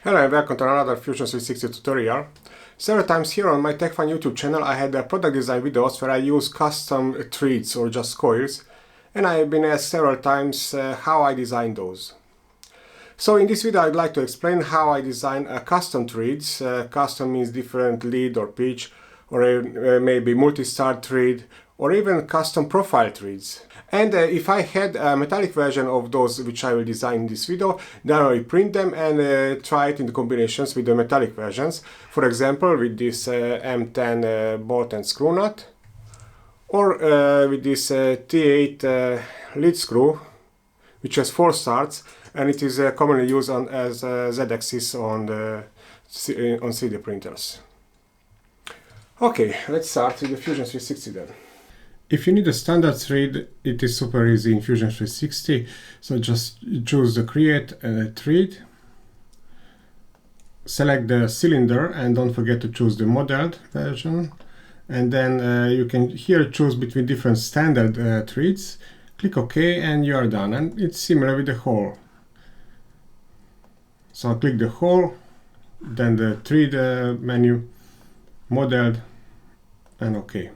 Hello and welcome to another Fusion 360 tutorial. Several times here on my TechFun YouTube channel I had product design videos where I use custom threads or just coils, and I have been asked several times how I design those. So in this video I'd like to explain how I design custom threads. Custom means different lead or pitch, or maybe multi-star thread, or even custom profile threads. And if I had a metallic version of those which I will design in this video, then I will print them and try it in the combinations with the metallic versions. For example, with this M10 bolt and screw nut, or with this T8 lead screw, which has 4 starts, and it is commonly used as Z-axis on 3D printers. Okay, let's start with the Fusion 360 then. If you need a standard thread, it is super easy in Fusion 360. So just choose the create thread, select the cylinder, and don't forget to choose the modeled version. And then you can here choose between different standard threads. Click OK and you are done. And it's similar with the hole. So I'll click the hole, then the thread menu, modeled, and OK.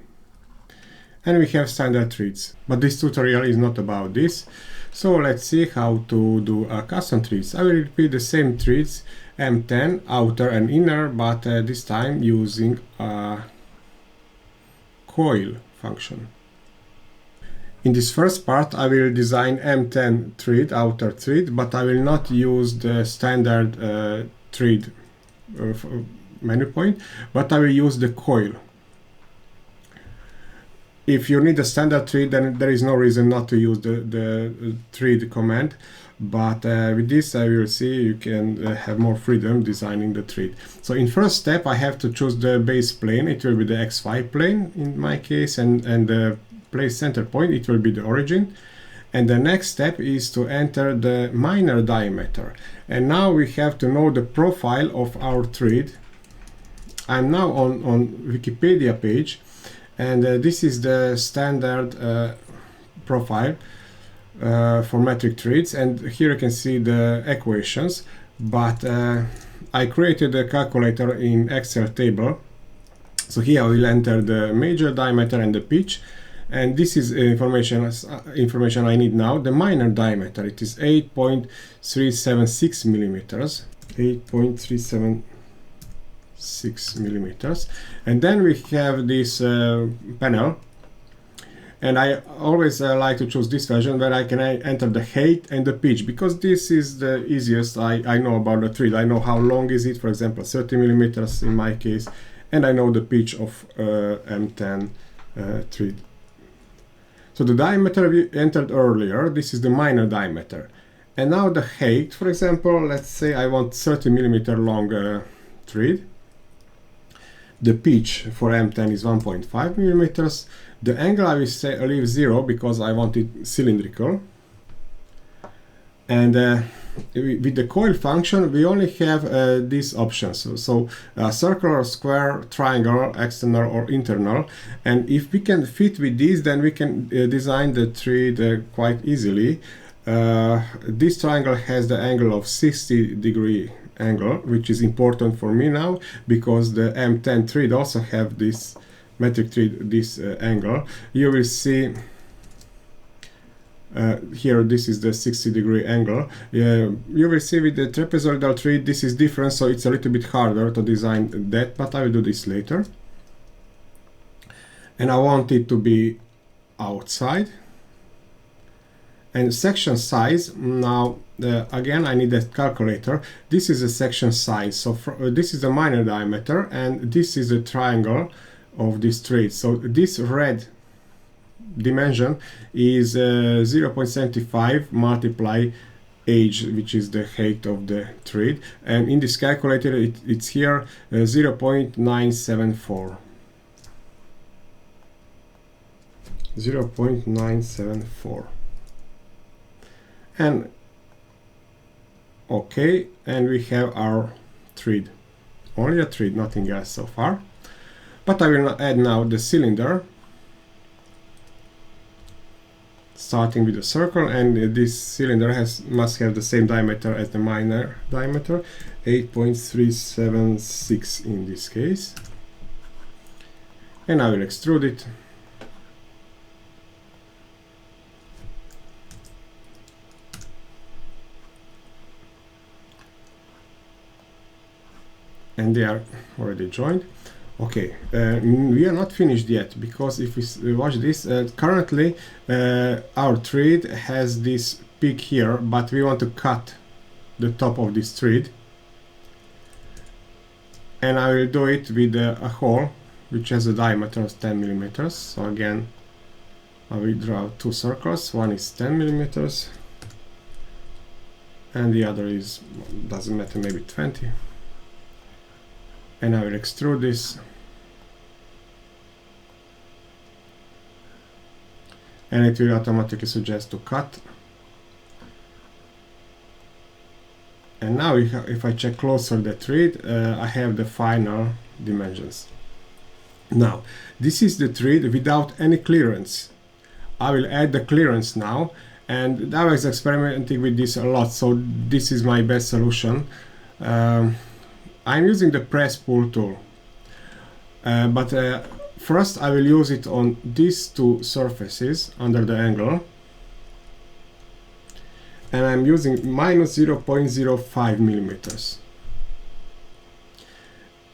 And we have standard threads. But this tutorial is not about this. So let's see how to do custom threads. I will repeat the same threads, M10, outer and inner, but this time using a coil function. In this first part I will design M10 thread, outer thread, but I will not use the standard thread menu point, but I will use the coil. If you need a standard thread, then there is no reason not to use the thread command, but with this I will see you can have more freedom designing the thread. So in first step I have to choose the base plane. It will be the X5 plane in my case, and the place center point, it will be the origin. And the next step is to enter the minor diameter. And now we have to know the profile of our thread. I'm now on Wikipedia page, and this is the standard profile for metric threads, and here you can see the equations, but I created a calculator in Excel table. So here I will enter the major diameter and the pitch, and this is information I need now. The minor diameter, it is 8.376 millimeters, 8.376 millimeters, and then we have this panel, and I always like to choose this version where I can enter the height and the pitch, because this is the easiest. I know about the thread. I know how long is it, for example 30 millimeters in my case, and I know the pitch of M10 thread. So the diameter we entered earlier, this is the minor diameter, and now the height, for example, let's say I want 30 millimeter long thread. The pitch for M10 is 1.5 millimeters. The angle I will leave 0 because I want it cylindrical. And with the coil function we only have these options. So circular, square, triangle, external or internal. And if we can fit with these, then we can design the thread quite easily. This triangle has the angle of 60-degree angle, which is important for me now because the M10 thread also have this metric thread, this angle. You will see here this is the 60-degree angle. You will see with the trapezoidal thread this is different, so it's a little bit harder to design that, but I will do this later. And I want it to be outside. And section size, now again I need a calculator. This is a section size, so this is the minor diameter and this is the triangle of this thread. So this red dimension is 0.75 multiply h, which is the height of the thread, and in this calculator it's here 0.974. 0.974. And OK, and we have our thread. Only a thread, nothing else so far. But I will add now the cylinder. starting with a circle, and this cylinder must have the same diameter as the minor diameter, 8.376 in this case. And I will extrude it. And they are already joined. Okay, we are not finished yet, because if we watch this, currently our thread has this peak here, but we want to cut the top of this thread. And I will do it with a hole which has a diameter of 10 millimeters. So again, I will draw two circles. One is 10 millimeters, and the other is, doesn't matter, maybe 20. And I will extrude this. And it will automatically suggest to cut. And now if I check closer the thread, I have the final dimensions. Now, this is the thread without any clearance. I will add the clearance now, and I was experimenting with this a lot, so this is my best solution. I'm using the press pull tool, but first I will use it on these two surfaces under the angle, and I'm using minus 0.05 millimeters.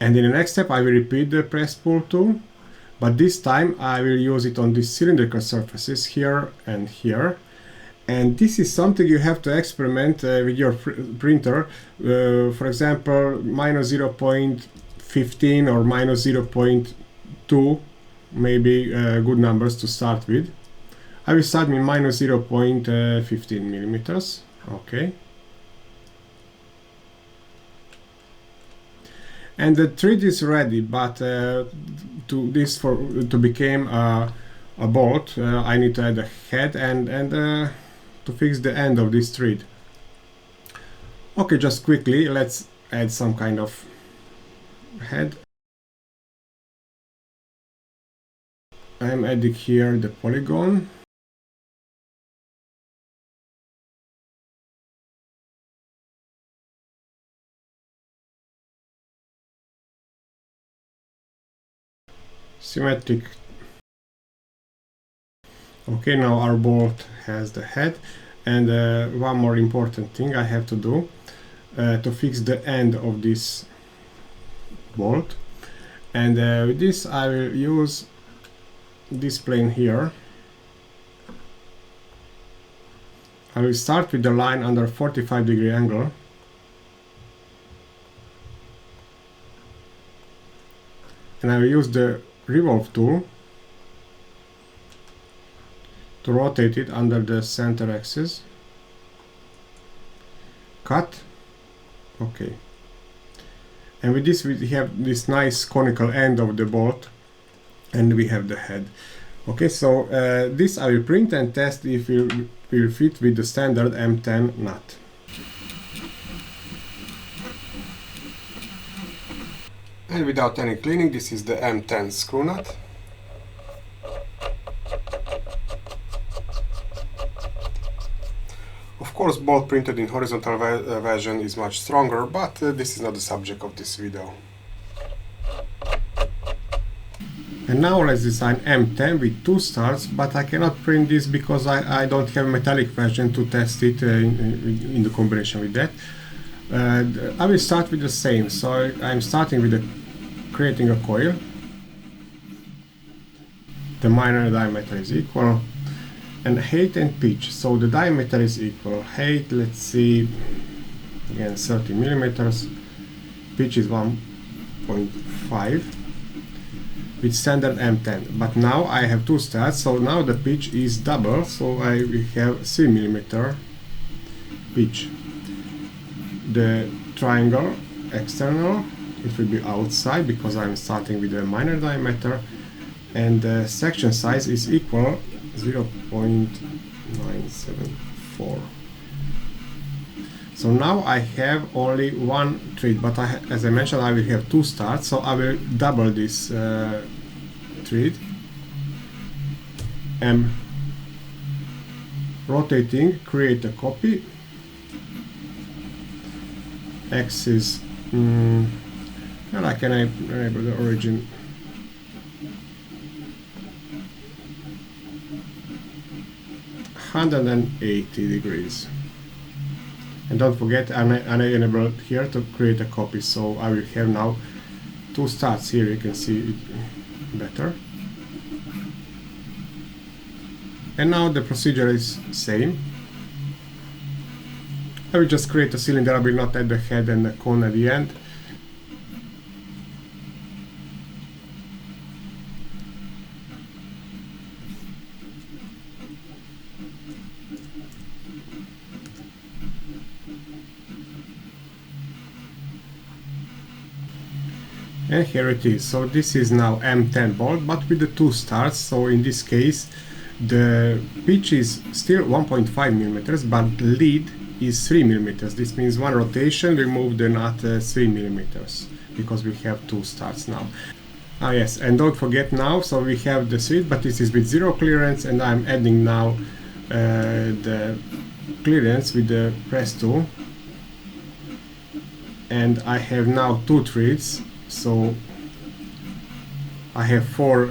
And in the next step I will repeat the press pull tool, but this time I will use it on these cylindrical surfaces here and here. And this is something you have to experiment with your printer. For example, minus 0.15 or minus 0.2 may be good numbers to start with. I will start with minus 0.15 millimeters. Okay. And the thread is ready, but to become a bolt, I need to add a head and to fix the end of this thread. Okay, just quickly, let's add some kind of head. I'm adding here the polygon. Symmetric. Okay, now our bolt has the head, and one more important thing I have to do to fix the end of this bolt. And with this I will use this plane here. I will start with the line under 45-degree angle. And I will use the revolve tool to rotate it under the center axis. Cut. Okay. And with this we have this nice conical end of the bolt, and we have the head. Okay, so this I will print and test if it will fit with the standard M10 nut. And without any cleaning, this is the M10 screw nut. Of course, bolt printed in horizontal version is much stronger, but this is not the subject of this video. And now let's design M10 with two stars, but I cannot print this because I don't have a metallic version to test it in the combination with that. I will start with the same, so I'm starting with creating a coil. The minor diameter is equal, and height and pitch, so the diameter is equal. Height, let's see, again 30 millimeters, pitch is 1.5 with standard M10, but now I have two stars, so now the pitch is double, so I will have 3 millimeter pitch. The triangle external, it will be outside because I'm starting with a minor diameter, and the section size is equal 0.974. So now I have only one thread, but as I mentioned, I will have two starts, so I will double this thread, M10, rotating, create a copy. X is, and I can enable the origin. (180°). And don't forget, I enabled here to create a copy, so I will have now two starts here. You can see it better. And now the procedure is same. I will just create a cylinder. I will not add the head and the cone at the end. And here it is. So this is now M10 bolt, but with the two starts. So in this case, the pitch is still 1.5 millimeters, but lead is 3 millimeters. This means one rotation will move the nut 3 millimeters, because we have two starts now. Ah yes, and don't forget now, so we have the thread, but this is with zero clearance, and I'm adding now the clearance with the press tool. And I have now two threads, so I have four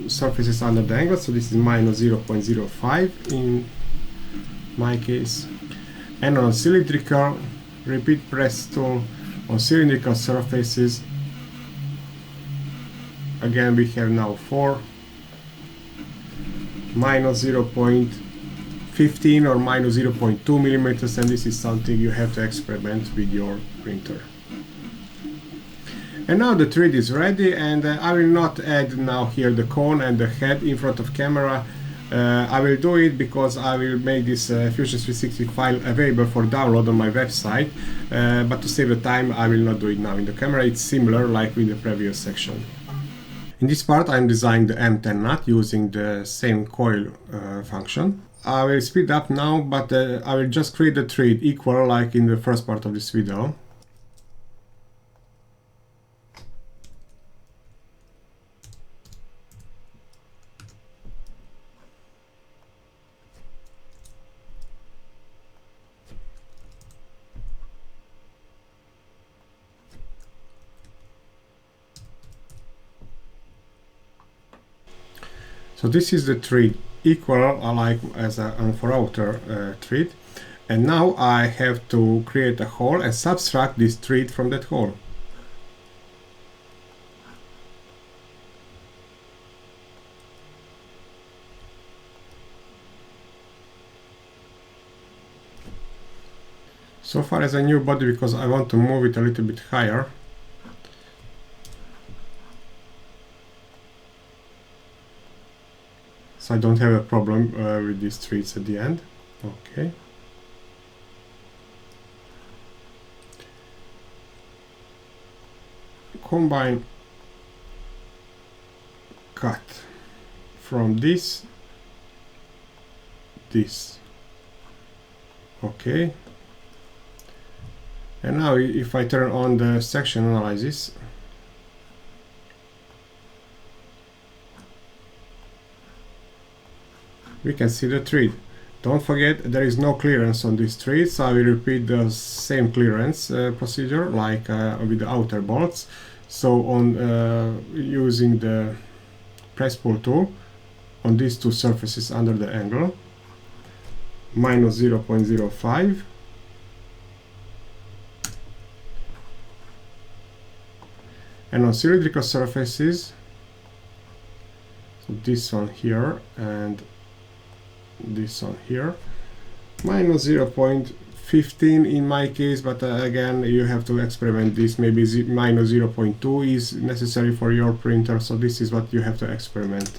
surfaces under the angle, so this is minus 0.05 in my case. And on cylindrical, repeat press tool on cylindrical surfaces. Again, we have now 4, minus 0.15 or minus 0.2 millimeters, and this is something you have to experiment with your printer. And now the thread is ready, and I will not add now here the cone and the head in front of camera. I will do it because I will make this Fusion360 file available for download on my website, but to save the time I will not do it now in the camera. It's similar like with the previous section. In this part I'm designing the M10 nut using the same coil function. I will speed up now, but I will just create the thread equal like in the first part of this video. So this is the thread equal like as a for outer thread, and now I have to create a hole and subtract this thread from that hole. So far as a new body, because I want to move it a little bit higher. So I don't have a problem with these threads at the end. Okay. Combine, cut from this. Okay. And now if I turn on the section analysis, we can see the thread. Don't forget there is no clearance on this thread, so I will repeat the same clearance procedure like with the outer bolts. So on using the press pull tool on these two surfaces under the angle, minus 0.05, and on cylindrical surfaces, so this one here and this one here, minus 0.15 in my case, but again you have to experiment this. Maybe minus 0.2 is necessary for your printer, so this is what you have to experiment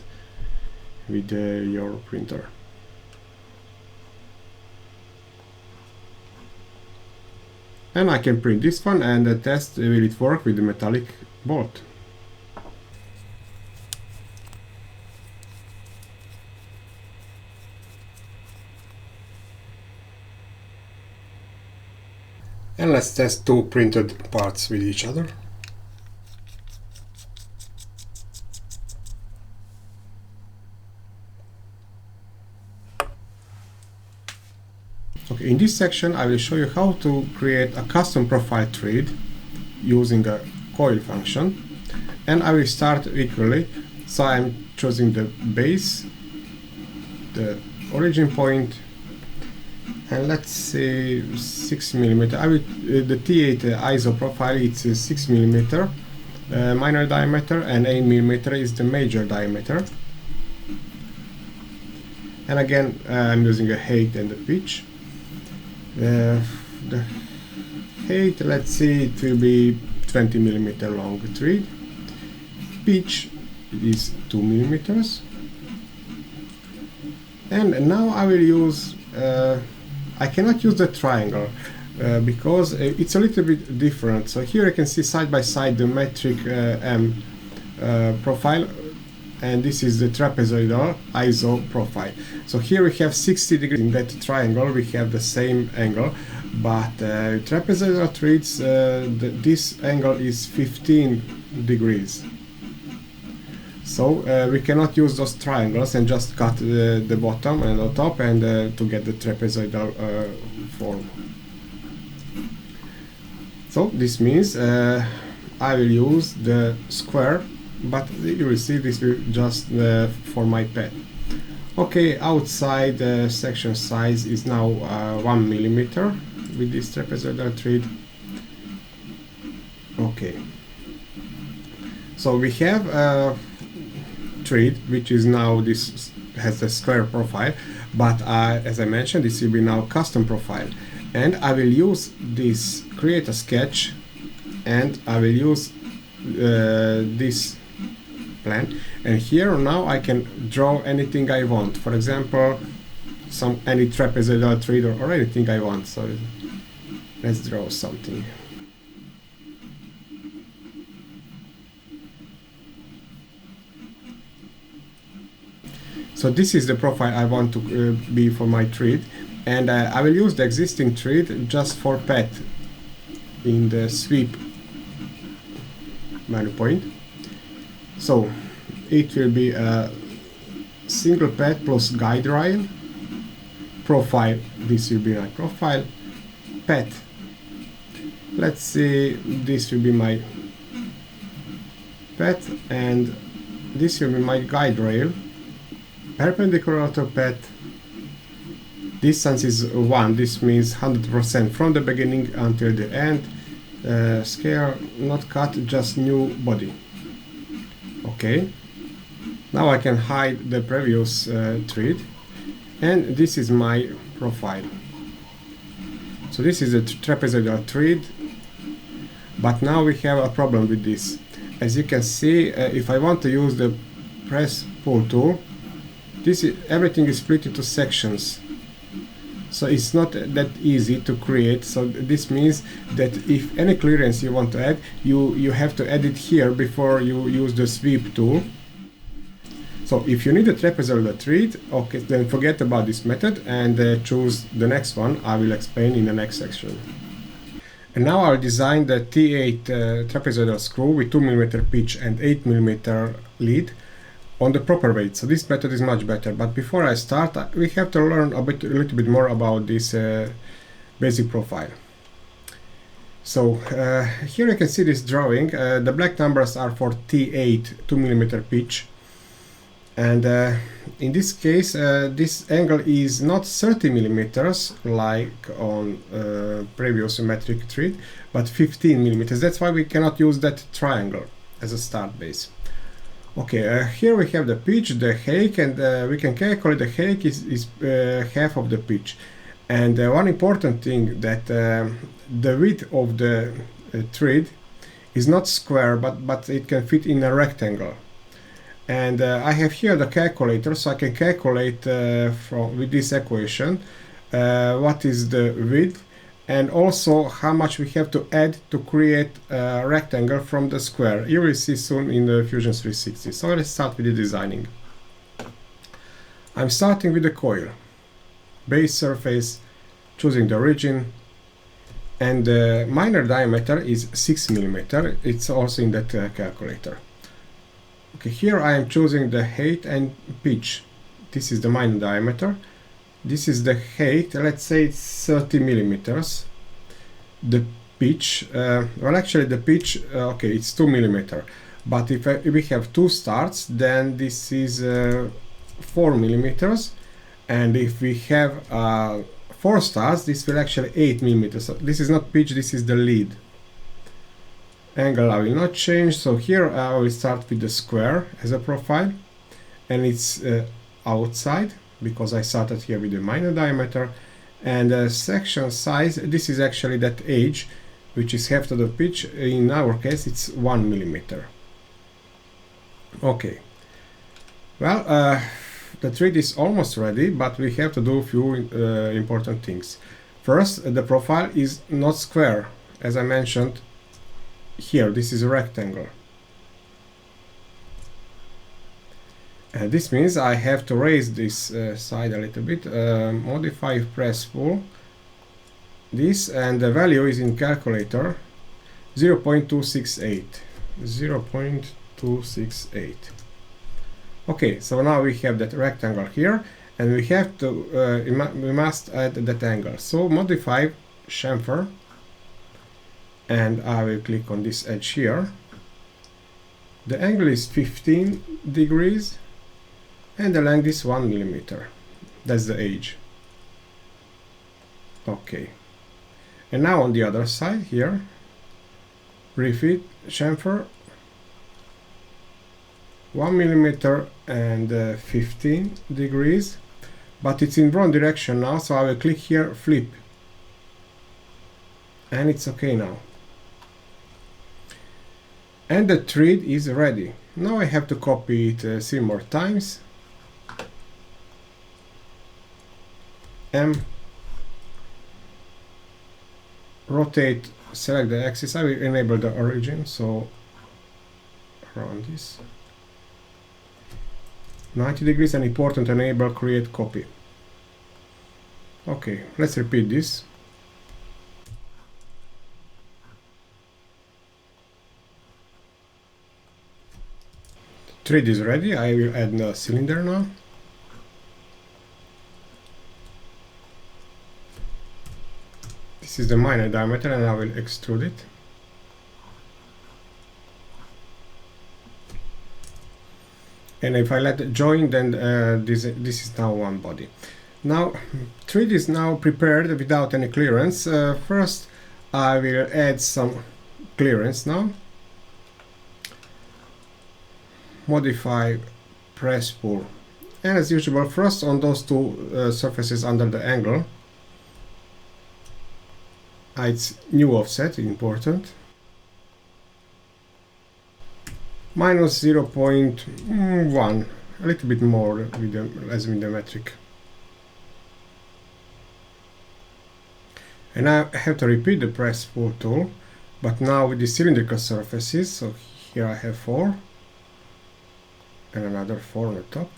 with your printer. And I can print this one and test will it work with the metallic bolt. And let's test two printed parts with each other. Okay, in this section I will show you how to create a custom profile thread using a coil function, and I will start equally. So I'm choosing the base, the origin point, and let's say 6 mm. I will the T8 ISO profile, it's 6 mm minor diameter, and 8 mm is the major diameter. And again, I'm using a height and the pitch. The height, let's see, it will be 20 mm long thread. Pitch is 2 mm. And now I will use, I cannot use the triangle because it's a little bit different. So here you can see side by side the metric M profile, and this is the trapezoidal ISO profile. So here we have 60 degrees. In that triangle we have the same angle, but trapezoidal threads, this angle is 15 degrees. So we cannot use those triangles and just cut the bottom and the top and to get the trapezoidal form. So this means I will use the square, but you will see this will just for my pet. Okay, outside section size is now 1 mm with this trapezoidal thread. Okay, so we have a thread which is now, this has a square profile, but as I mentioned, this will be now custom profile, and I will use this, create a sketch, and I will use this plan, and here now I can draw anything I want. For example, any trapezoidal thread or anything I want. So let's draw something. So this is the profile I want to be for my thread, and I will use the existing thread just for pet in the sweep menu point. So it will be a single pet plus guide rail, profile, this will be my profile, pet, let's see, this will be my pet, and this will be my guide rail, perpendicular to pet, distance is 1, this means 100% from the beginning until the end, scale not cut, just new body. Okay, now I can hide the previous thread, and this is my profile. So this is a trapezoidal thread, but now we have a problem with this. As you can see, if I want to use the press pull tool, everything is split into sections, so it's not that easy to create. So this means that if any clearance you want to add, you have to add it here before you use the sweep tool. So if you need a trapezoidal thread, okay, then forget about this method and choose the next one. I will explain in the next section. And now I'll design the T8 trapezoidal screw with 2 mm pitch and 8 mm lead on the proper weight. So this method is much better, but before I start, we have to learn a little bit more about this basic profile. So here you can see this drawing. The black numbers are for T8 2 mm pitch, and in this case this angle is not 30 mm like on previous metric thread, but 15 mm. That's why we cannot use that triangle as a start base. Okay, here we have the pitch, the height, and we can calculate the height is half of the pitch. And one important thing, that the width of the thread is not square, but it can fit in a rectangle. And I have here the calculator, so I can calculate with this equation what is the width, and also how much we have to add to create a rectangle from the square. You will see soon in the Fusion360. So let's start with the designing. I'm starting with the coil, base surface, choosing the origin, and the minor diameter is 6 mm. It's also in that calculator. Okay, here I am choosing the height and pitch. This is the minor diameter, This is the height, let's say it's 30 millimeters. The pitch, well actually the pitch, okay, it's 2 millimeter. But if we have two starts, then this is 4 millimeters. And if we have 4 stars, this will actually 8 millimeters. So this is not pitch, this is the lead. Angle I will not change, so here I will start with the square as a profile, and it's outside because I started here with the minor diameter. And the section size, this is actually that edge, which is half of the pitch. In our case it's 1 millimeter. Okay, well, the 3D is almost ready, but we have to do a few important things. First, the profile is not square, as I mentioned. Here, this is a rectangle. This means I have to raise this side a little bit, modify press pull, this, and the value is in calculator 0.268. 0.268. Okay, so now we have that rectangle here, and we have to, we must add that angle. So modify chamfer, and I will click on this edge here. The angle is 15 degrees and the length is 1 millimeter. That's the edge. Okay. And now on the other side here, refit chamfer, 1 millimeter and 15 degrees, but it's in wrong direction now, so I will click here, flip, and it's okay now. And the thread is ready. Now I have to copy it 3 more times. M, rotate, select the axis. I will enable the origin, so around this 90 degrees, and important, enable create copy. Okay, let's repeat this. Thread is ready. I will add the cylinder now. This is the minor diameter, and I will extrude it. And if I let it join, then this is now one body. Now, thread is now prepared without any clearance. First, I will add some clearance now. Modify press pull, and as usual, first on those two surfaces under the angle, it's new offset, important, minus 0.1, a little bit more with the metric. And I have to repeat the press pull tool, but now with the cylindrical surfaces. So here I have 4 and another 4 on the top.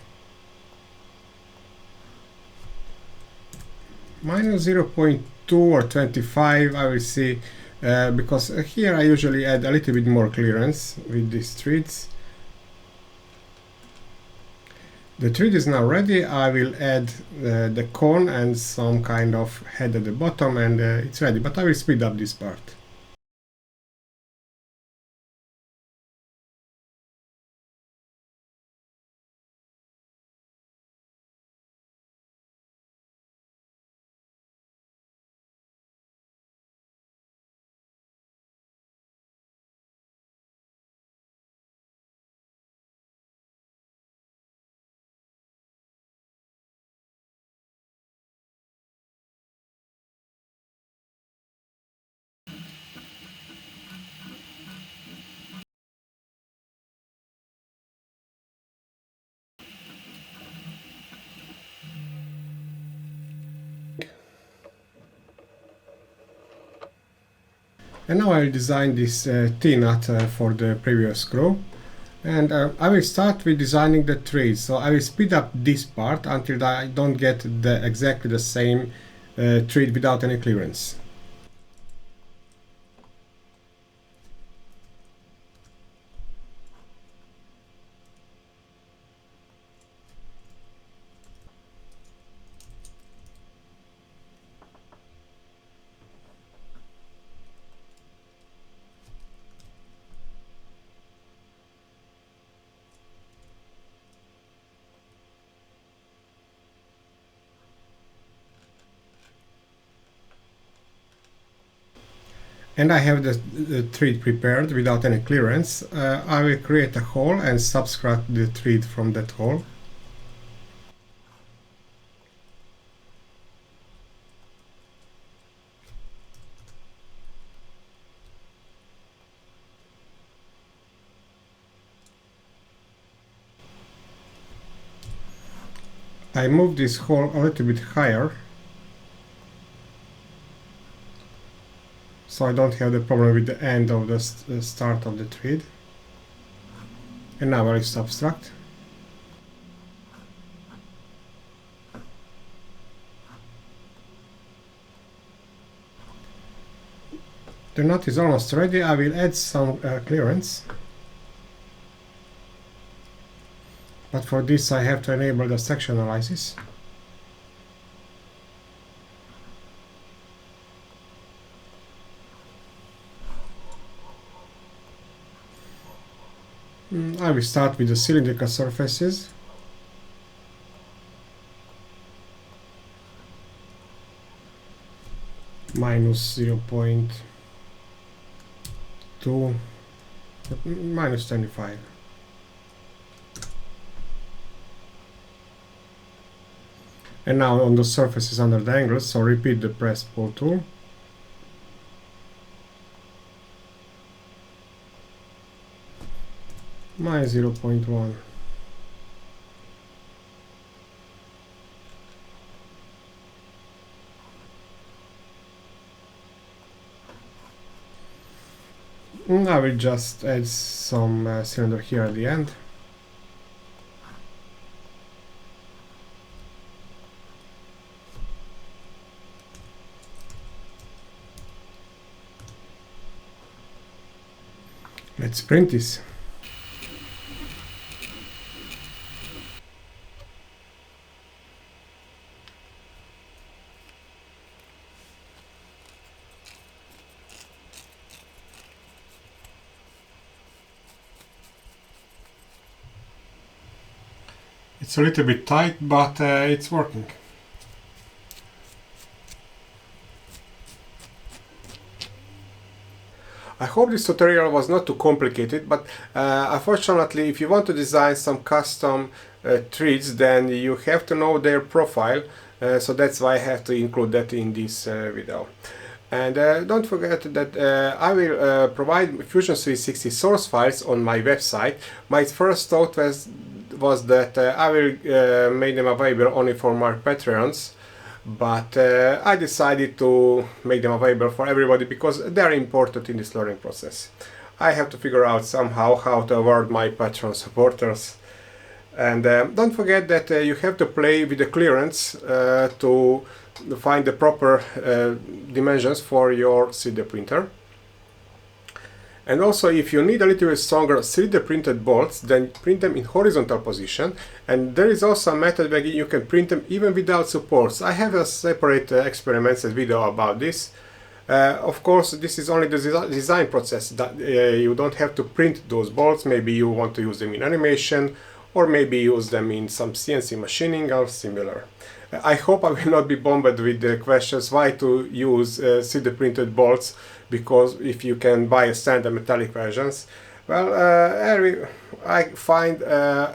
Minus 0.2 or 25, I will see, because here I usually add a little bit more clearance with these threads. The thread is now ready. I will add the cone and some kind of head at the bottom, and it's ready, but I will speed up this part. And now I will design this T-nut for the previous screw. And I will start with designing the threads. So I will speed up this part until I don't get exactly the same thread without any clearance. and I have the thread prepared without any clearance. I will create a hole and subtract the thread from that hole. I move this hole a little bit higher, so I don't have the problem with the end of the start of the thread. And now I will subtract. The knot is almost ready. I will add some clearance. But for this I have to enable the section analysis. I will start with the cylindrical surfaces. Minus 0.2, minus 25. And now on the surfaces under the angles, so repeat the press pull tool. Minus 0.1. I will just add some cylinder here at the end. Let's print this. It's a little bit tight, but it's working. I hope this tutorial was not too complicated, but unfortunately, if you want to design some custom threads, then you have to know their profile, so that's why I have to include that in this video. And don't forget that I will provide Fusion360 source files on my website. My first thought was that I will make them available only for my Patreons, but I decided to make them available for everybody because they are important in this learning process. I have to figure out somehow how to award my Patreon supporters. And don't forget that you have to play with the clearance to find the proper dimensions for your 3D printer. And also, if you need a little bit stronger 3D printed bolts, then print them in horizontal position. And there is also a method where you can print them even without supports. I have a separate experiments and video about this. Of course, this is only the design process. That you don't have to print those bolts. Maybe you want to use them in animation, or maybe use them in some CNC machining or similar. I hope I will not be bombarded with the questions why to use 3D printed bolts, because if you can buy a standard metallic versions. Well, I find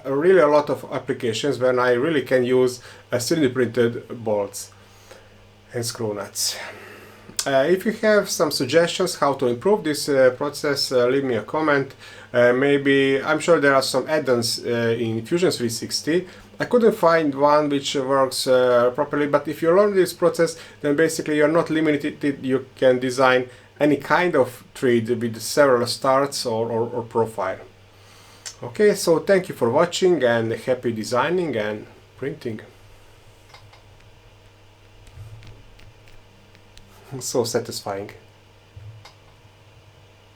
really a lot of applications when I really can use 3D printed bolts and screw nuts. If you have some suggestions how to improve this process, leave me a comment. Maybe, I'm sure there are some add-ons in Fusion360. I couldn't find one which works properly, but if you learn this process, then basically you're not limited. You can design any kind of thread with several starts or profile. Okay, so thank you for watching and happy designing and printing. So satisfying.